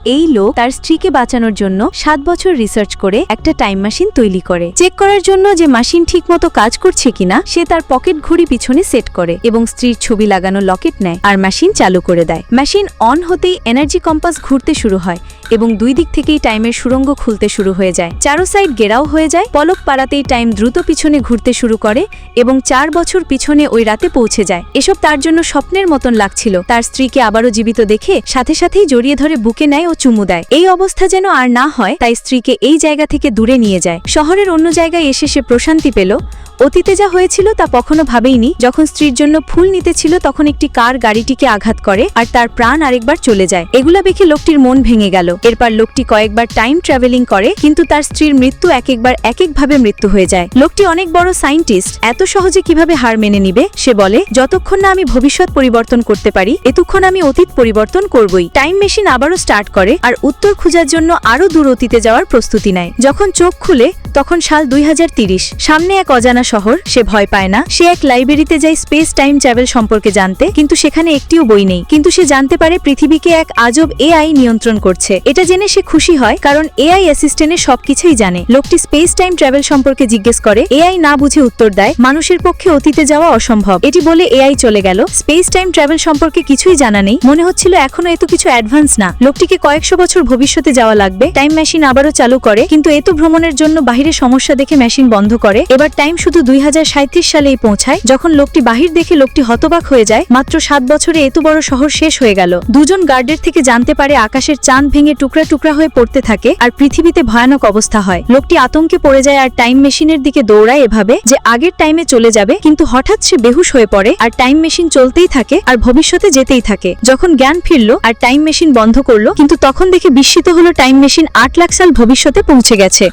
এই লোক তার স্ত্রীকে বাঁচানোর জন্য 7 বছর রিসার্চ করে একটা টাইম মেশিন তৈরি করে। চেক করার জন্য যে মেশিন ঠিকমতো কাজ করছে কিনা সে তার পকেট ঘড়ি পিছনে সেট করে এবং স্ত্রীর ছবি লাগানো লকেট নেয় আর মেশিন চালু করে দেয়। মেশিন অন হতেই এনার্জি কম্পাস ঘুরতে শুরু হয় এবং দুই দিক থেকেই টাইমের সুড়ঙ্গ খুলতে শুরু হয়ে যায়। চারো সাইড ঘেরাও হয়ে যায়। পলক পাড়াতেই টাইম দ্রুত পিছনে ঘুরতে শুরু করে এবং 4 বছর পিছনে ওই রাতে পৌঁছে যায়। এসব তার জন্য স্বপ্নের মতন লাগছিল। তার স্ত্রীকে আবারও জীবিত দেখে সাথে সাথেই জড়িয়ে ধরে বুকে নেয় ও চুমু দেয়। এই অবস্থা যেন আর না হয় তাই স্ত্রীকে এই জায়গা থেকে দূরে নিয়ে যায়। শহরের অন্য জায়গায় এসে সে প্রশান্তি পেল। অতীতে যা হয়েছিল তা কখনো ভাবেইনি। যখন স্ত্রীর জন্য ফুল নিতে ছিল তখন একটি কার গাড়িটিকে আঘাত করে আর তার প্রাণ আরেকবার চলে যায়। এগুলা দেখে লোকটির মন ভেঙে গেল। এরপর লোকটি কয়েকবার টাইম ট্রাভেলিং করে কিন্তু তার স্ত্রীর মৃত্যু এক একভাবে মৃত্যু হয়ে যায়। লোকটি অনেক বড় সায়েন্টিস্ট, এত সহজে কিভাবে হার মেনে নিবে? সে বলে, যতক্ষণ না আমি ভবিষ্যৎ পরিবর্তন করতে পারি এতক্ষণ আমি অতীত পরিবর্তন করবই। টাইম মেশিন আবারও স্টার্ট করে আর উত্তর খোঁজার জন্য আরো দূর অতীতে যাওয়ার প্রস্তুতি নেয়। যখন চোখ খুলে তখন সাল 2030। সামনে এক অজানা শহর। সে ভয় পায় না। সে এক লাইব্রেরিতে যায় স্পেস টাইম ট্রাভেল সম্পর্কে জানতে, কিন্তু সেখানে একটিও বই নেই। কিন্তু সে জানতে পারে পৃথিবীকে এক আজব এআই নিয়ন্ত্রণ করছে। এটা জেনে সে খুশি হয় কারণ এআই অ্যাসিস্ট্যান্টে সবকিছুই জানে। লোকটি স্পেস টাইম ট্রাভেল সম্পর্কে জিজ্ঞেস করে। এআই না বুঝে উত্তর দেয়, মানুষের পক্ষে অতীতে যাওয়া অসম্ভব। এটি বলে এআই চলে গেল। স্পেস টাইম ট্রাভেল সম্পর্কে কিছুই জানা নেই। মনে হচ্ছিল এখনো এত কিছু অ্যাডভান্স না। লোকটিকে কয়েকশো বছর ভবিষ্যতে যাওয়া লাগবে। টাইম মেশিন আবারও চালু করে কিন্তু এত ভ্রমণের জন্য বাহিরে সমস্যা দেখে মেশিন বন্ধ করে। এবার টাইম শুধু 2037 সালেই পৌঁছায়। যখন লোকটি বাহির দেখে লোকটি হতবাক হয়ে যায়। মাত্র 7 বছরে এত বড় শহর শেষ হয়ে গেল। দুজন গার্ডের থেকে জানতে পারে আকাশের চাঁদ ভেঙে টুকরা টুকরা হয়ে পড়তে থাকে আর পৃথিবীতে ভয়ানক অবস্থা হয়। লোকটি আতঙ্কে পড়ে যায় আর টাইম মেশিনের দিকে দৌড়ায় এভাবে যে আগের টাইমে চলে যাবে, কিন্তু হঠাৎ সে বেহুশ হয়ে পড়ে আর টাইম মেশিন চলতেই থাকে আর ভবিষ্যতে যেতেই থাকে। যখন জ্ঞান ফিরল আর টাইম মেশিন বন্ধ করলো, কিন্তু তখন দেখে বিস্মিত হলো টাইম মেশিন 8 লাখ সাল ভবিষ্যতে পৌঁছে গেছে।